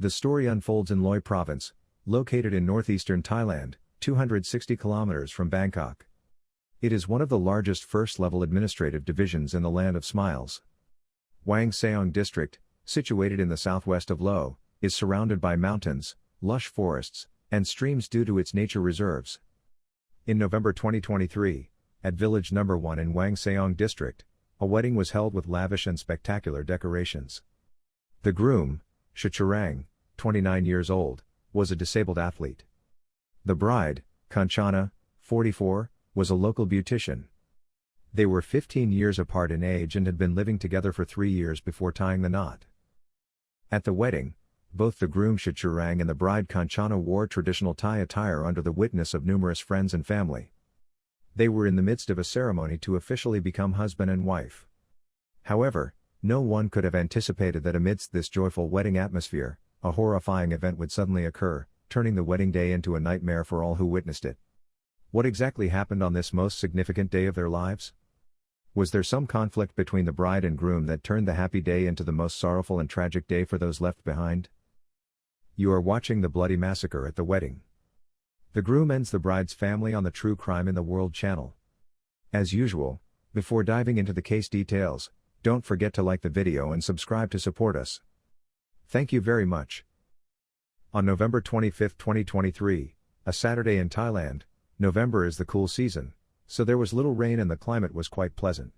The story unfolds in Loi Province, located in northeastern Thailand, 260 kilometers from Bangkok. It is one of the largest first-level administrative divisions in the Land of Smiles. Wang Seong District, situated in the southwest of Lo, is surrounded by mountains, lush forests, and streams due to its nature reserves. In November 2023, at Village No. 1 in Wang Seong District, a wedding was held with lavish and spectacular decorations. The groom, Shicharang, 29 years old, was a disabled athlete. The bride, Kanchana, 44, was a local beautician. They were 15 years apart in age and had been living together for 3 years before tying the knot. At the wedding, both the groom Shicharang and the bride Kanchana wore traditional Thai attire under the witness of numerous friends and family. They were in the midst of a ceremony to officially become husband and wife. However, no one could have anticipated that amidst this joyful wedding atmosphere, a horrifying event would suddenly occur, turning the wedding day into a nightmare for all who witnessed it. What exactly happened on this most significant day of their lives? Was there some conflict between the bride and groom that turned the happy day into the most sorrowful and tragic day for those left behind? You are watching the bloody massacre at the wedding. The groom ends the bride's family on the True Crime in the World channel. As usual, before diving into the case details, don't forget to like the video and subscribe to support us. Thank you very much. On November 25, 2023, a Saturday in Thailand, November is the cool season, so there was little rain and the climate was quite pleasant.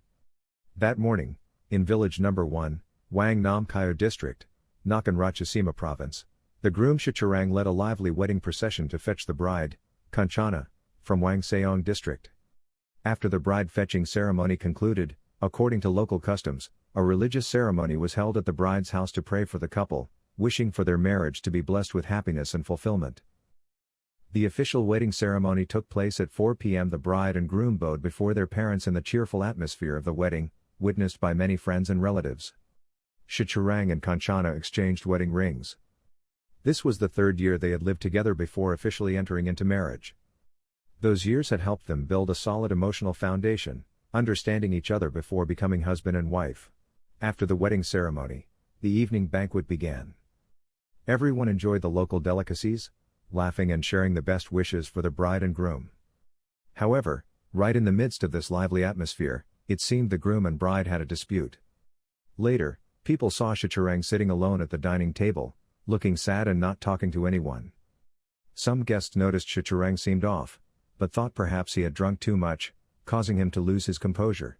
That morning, in Village No. 1, Wang Nam Kyo District, Nakhon Ratchasima Province, the groom Shicharang led a lively wedding procession to fetch the bride, Kanchana, from Wang Seong District. After the bride fetching ceremony concluded, according to local customs, a religious ceremony was held at the bride's house to pray for the couple, wishing for their marriage to be blessed with happiness and fulfillment. The official wedding ceremony took place at 4 p.m. The bride and groom bowed before their parents in the cheerful atmosphere of the wedding, witnessed by many friends and relatives. Shicharang and Kanchana exchanged wedding rings. This was the third year they had lived together before officially entering into marriage. Those years had helped them build a solid emotional foundation, understanding each other before becoming husband and wife. After the wedding ceremony, the evening banquet began. Everyone enjoyed the local delicacies, laughing and sharing the best wishes for the bride and groom. However, right in the midst of this lively atmosphere, it seemed the groom and bride had a dispute. Later, people saw Shicharang sitting alone at the dining table, looking sad and not talking to anyone. Some guests noticed Shicharang seemed off, but thought perhaps he had drunk too much, causing him to lose his composure.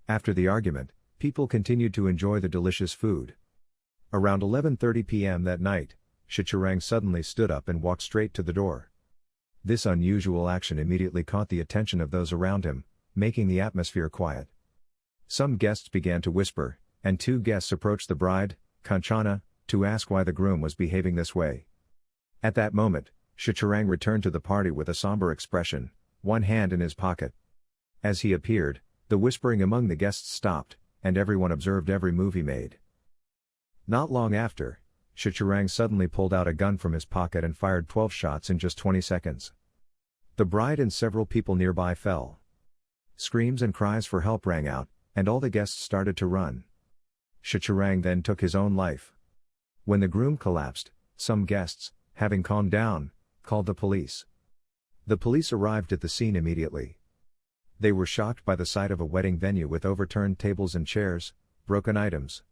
After the argument, people continued to enjoy the delicious food. Around 11:30 p.m. that night, Shicharang suddenly stood up and walked straight to the door. This unusual action immediately caught the attention of those around him, making the atmosphere quiet. Some guests began to whisper, and 2 guests approached the bride, Kanchana, to ask why the groom was behaving this way. At that moment, Shicharang returned to the party with a somber expression, one hand in his pocket. As he appeared, the whispering among the guests stopped, and everyone observed every move he made. Not long after, Shicharang suddenly pulled out a gun from his pocket and fired 12 shots in just 20 seconds. The bride and several people nearby fell. Screams and cries for help rang out, and all the guests started to run. Shicharang then took his own life. When the groom collapsed, some guests, having calmed down, called the police. The police arrived at the scene immediately. They were shocked by the sight of a wedding venue with overturned tables and chairs, broken items,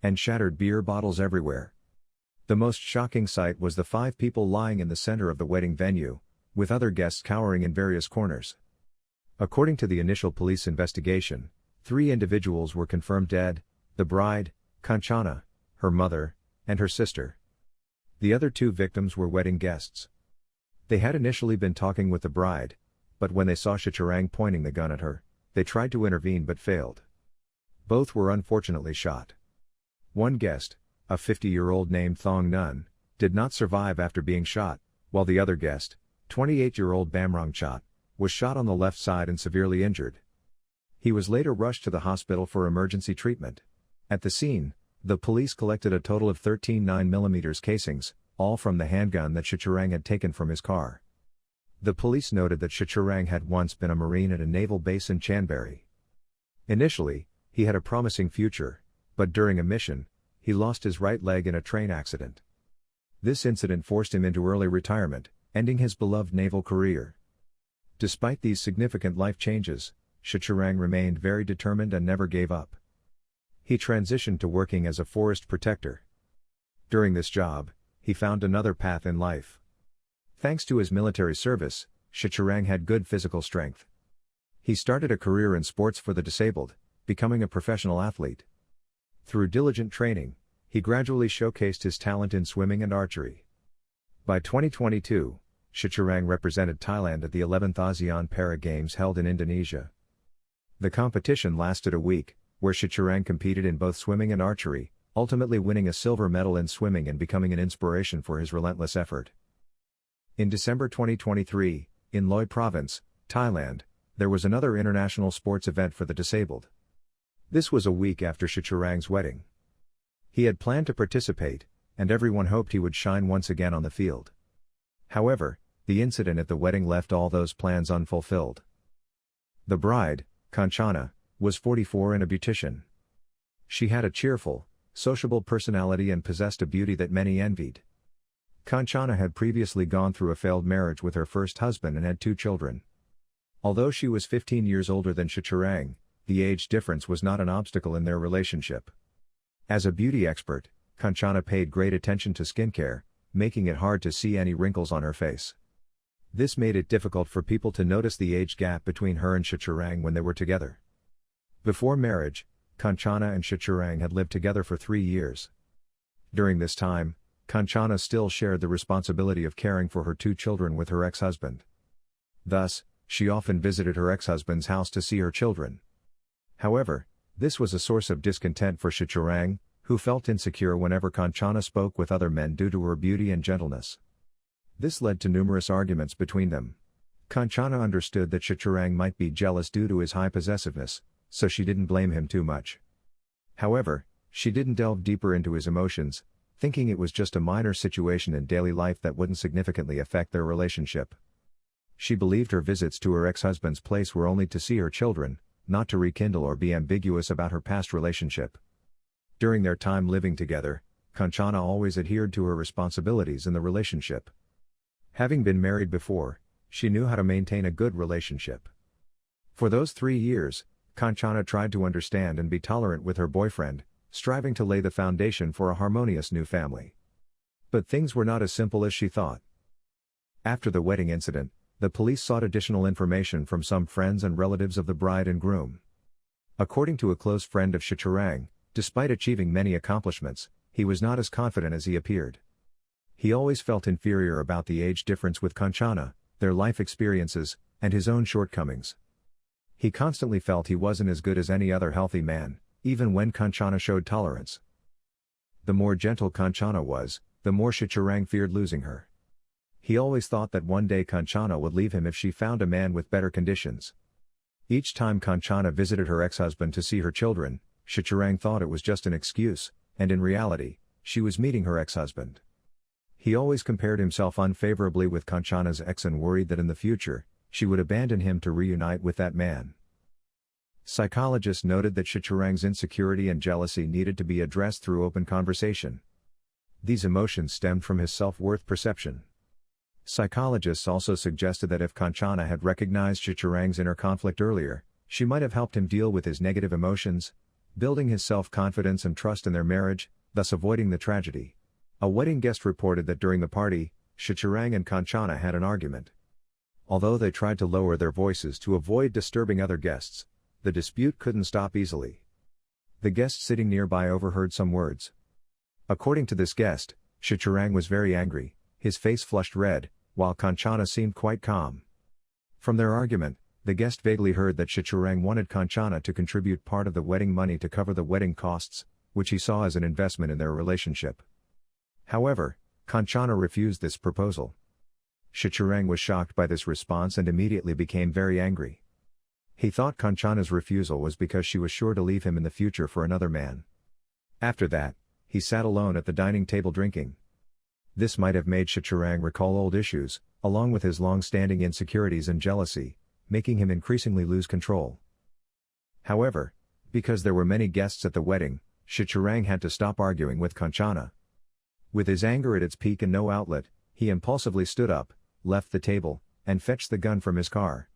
and shattered beer bottles everywhere. The most shocking sight was the 5 people lying in the center of the wedding venue, with other guests cowering in various corners. According to the initial police investigation, 3 individuals were confirmed dead: the bride, Kanchana, her mother, and her sister. The other 2 victims were wedding guests. They had initially been talking with the bride, but when they saw Shicharang pointing the gun at her, they tried to intervene but failed. Both were unfortunately shot. One guest, a 50-year-old named Thong Nun, did not survive after being shot, while the other guest, 28-year-old Bamrong Chat, was shot on the left side and severely injured. He was later rushed to the hospital for emergency treatment. At the scene, the police collected a total of 13 9mm casings, all from the handgun that Shicharang had taken from his car. The police noted that Shicharang had once been a Marine at a naval base in Chanburi. Initially, he had a promising future, but during a mission, he lost his right leg in a train accident. This incident forced him into early retirement, ending his beloved naval career. Despite these significant life changes, Shichirang remained very determined and never gave up. He transitioned to working as a forest protector. During this job, he found another path in life. Thanks to his military service, Shichirang had good physical strength. He started a career in sports for the disabled, becoming a professional athlete. Through diligent training, he gradually showcased his talent in swimming and archery. By 2022, Shichirang represented Thailand at the 11th ASEAN Para Games held in Indonesia. The competition lasted a week, where Shichirang competed in both swimming and archery, ultimately winning a silver medal in swimming and becoming an inspiration for his relentless effort. In December 2023, in Loi Province, Thailand, there was another international sports event for the disabled. This was a week after Shichirang's wedding. He had planned to participate, and everyone hoped he would shine once again on the field. However, the incident at the wedding left all those plans unfulfilled. The bride, Kanchana, was 44 and a beautician. She had a cheerful, sociable personality and possessed a beauty that many envied. Kanchana had previously gone through a failed marriage with her first husband and had 2 children. Although she was 15 years older than Shichirang, the age difference was not an obstacle in their relationship. As a beauty expert, Kanchana paid great attention to skincare, making it hard to see any wrinkles on her face. This made it difficult for people to notice the age gap between her and Shichirang when they were together. Before marriage, Kanchana and Shichirang had lived together for 3 years. During this time, Kanchana still shared the responsibility of caring for her 2 children with her ex-husband. Thus, she often visited her ex-husband's house to see her children. However, this was a source of discontent for Shichirang, who felt insecure whenever Kanchana spoke with other men due to her beauty and gentleness. This led to numerous arguments between them. Kanchana understood that Shichirang might be jealous due to his high possessiveness, so she didn't blame him too much. However, she didn't delve deeper into his emotions, thinking it was just a minor situation in daily life that wouldn't significantly affect their relationship. She believed her visits to her ex-husband's place were only to see her children, not to rekindle or be ambiguous about her past relationship. During their time living together, Kanchana always adhered to her responsibilities in the relationship. Having been married before, she knew how to maintain a good relationship. For those 3 years, Kanchana tried to understand and be tolerant with her boyfriend, striving to lay the foundation for a harmonious new family. But things were not as simple as she thought. After the wedding incident, the police sought additional information from some friends and relatives of the bride and groom. According to a close friend of Shichirang, despite achieving many accomplishments, he was not as confident as he appeared. He always felt inferior about the age difference with Kanchana, their life experiences, and his own shortcomings. He constantly felt he wasn't as good as any other healthy man, even when Kanchana showed tolerance. The more gentle Kanchana was, the more Shichirang feared losing her. He always thought that one day Kanchana would leave him if she found a man with better conditions. Each time Kanchana visited her ex-husband to see her children, Shichirang thought it was just an excuse, and in reality, she was meeting her ex-husband. He always compared himself unfavorably with Kanchana's ex and worried that in the future, she would abandon him to reunite with that man. Psychologists noted that Shichirang's insecurity and jealousy needed to be addressed through open conversation. These emotions stemmed from his self-worth perception. Psychologists also suggested that if Kanchana had recognized Shichirang's inner conflict earlier, she might have helped him deal with his negative emotions, building his self-confidence and trust in their marriage, thus avoiding the tragedy. A wedding guest reported that during the party, Shichirang and Kanchana had an argument. Although they tried to lower their voices to avoid disturbing other guests, the dispute couldn't stop easily. The guest sitting nearby overheard some words. According to this guest, Shichirang was very angry, his face flushed red, while Kanchana seemed quite calm. From their argument, the guest vaguely heard that Shichirang wanted Kanchana to contribute part of the wedding money to cover the wedding costs, which he saw as an investment in their relationship. However, Kanchana refused this proposal. Shichirang was shocked by this response and immediately became very angry. He thought Kanchana's refusal was because she was sure to leave him in the future for another man. After that, he sat alone at the dining table drinking. This might have made Shichirang recall old issues, along with his long-standing insecurities and jealousy, making him increasingly lose control. However, because there were many guests at the wedding, Shichirang had to stop arguing with Kanchana. With his anger at its peak and no outlet, he impulsively stood up, left the table, and fetched the gun from his car.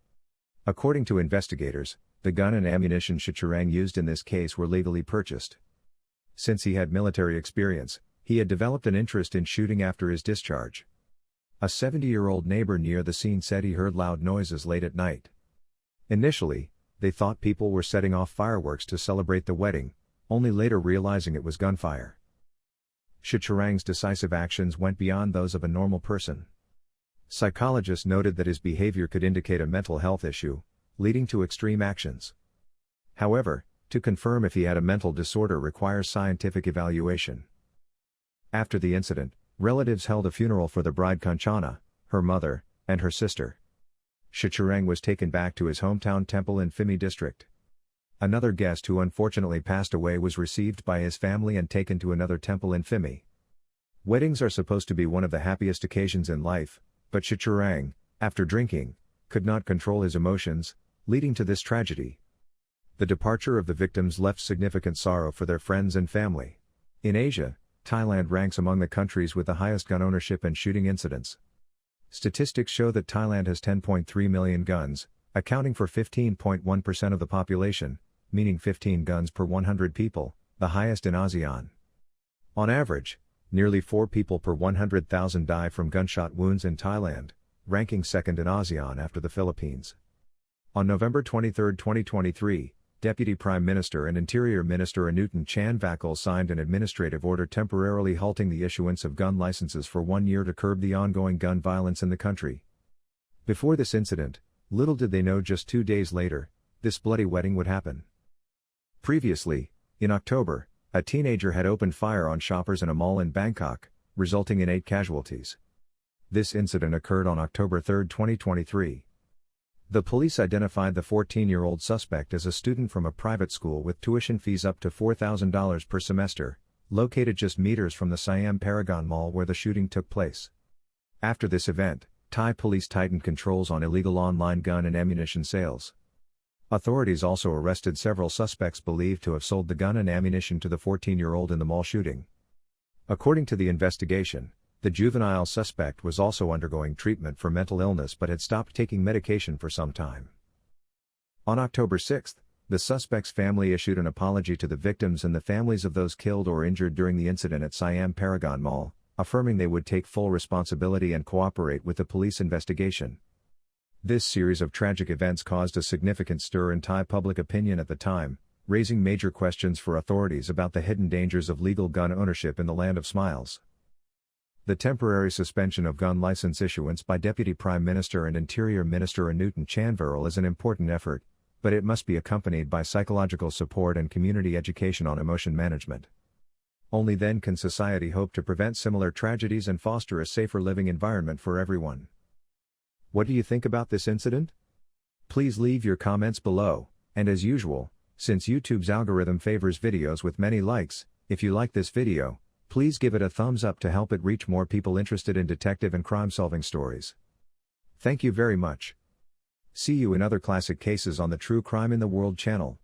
According to investigators, the gun and ammunition Shichirang used in this case were legally purchased. Since he had military experience, he had developed an interest in shooting after his discharge. A 70-year-old neighbor near the scene said he heard loud noises late at night. Initially, they thought people were setting off fireworks to celebrate the wedding, only later realizing it was gunfire. Shichirang's decisive actions went beyond those of a normal person. Psychologists noted that his behavior could indicate a mental health issue, leading to extreme actions. However, to confirm if he had a mental disorder requires scientific evaluation. After the incident, relatives held a funeral for the bride Kanchana, her mother, and her sister. Shichirang was taken back to his hometown temple in Phimi district. Another guest who unfortunately passed away was received by his family and taken to another temple in Phimi. Weddings are supposed to be one of the happiest occasions in life, but Shichirang, after drinking, could not control his emotions, leading to this tragedy. The departure of the victims left significant sorrow for their friends and family. In Asia, Thailand ranks among the countries with the highest gun ownership and shooting incidents. Statistics show that Thailand has 10.3 million guns, accounting for 15.1% of the population, meaning 15 guns per 100 people, the highest in ASEAN. On average, nearly 4 people per 100,000 die from gunshot wounds in Thailand, ranking second in ASEAN after the Philippines. On November 23, 2023, Deputy Prime Minister and Interior Minister Anutin Chanvakul signed an administrative order temporarily halting the issuance of gun licenses for 1 year to curb the ongoing gun violence in the country. Before this incident, little did they know just 2 days later, this bloody wedding would happen. Previously, in October, a teenager had opened fire on shoppers in a mall in Bangkok, resulting in 8 casualties. This incident occurred on October 3, 2023. The police identified the 14-year-old suspect as a student from a private school with tuition fees up to $4,000 per semester, located just meters from the Siam Paragon Mall where the shooting took place. After this event, Thai police tightened controls on illegal online gun and ammunition sales. Authorities also arrested several suspects believed to have sold the gun and ammunition to the 14-year-old in the mall shooting. According to the investigation, the juvenile suspect was also undergoing treatment for mental illness but had stopped taking medication for some time. On October 6, the suspect's family issued an apology to the victims and the families of those killed or injured during the incident at Siam Paragon Mall, affirming they would take full responsibility and cooperate with the police investigation. This series of tragic events caused a significant stir in Thai public opinion at the time, raising major questions for authorities about the hidden dangers of legal gun ownership in the land of smiles. The temporary suspension of gun license issuance by Deputy Prime Minister and Interior Minister Anutin Chanvarul is an important effort, but it must be accompanied by psychological support and community education on emotion management. Only then can society hope to prevent similar tragedies and foster a safer living environment for everyone. What do you think about this incident? Please leave your comments below, and as usual, since YouTube's algorithm favors videos with many likes, if you like this video, please give it a thumbs up to help it reach more people interested in detective and crime-solving stories. Thank you very much. See you in other classic cases on the True Crime in the World channel.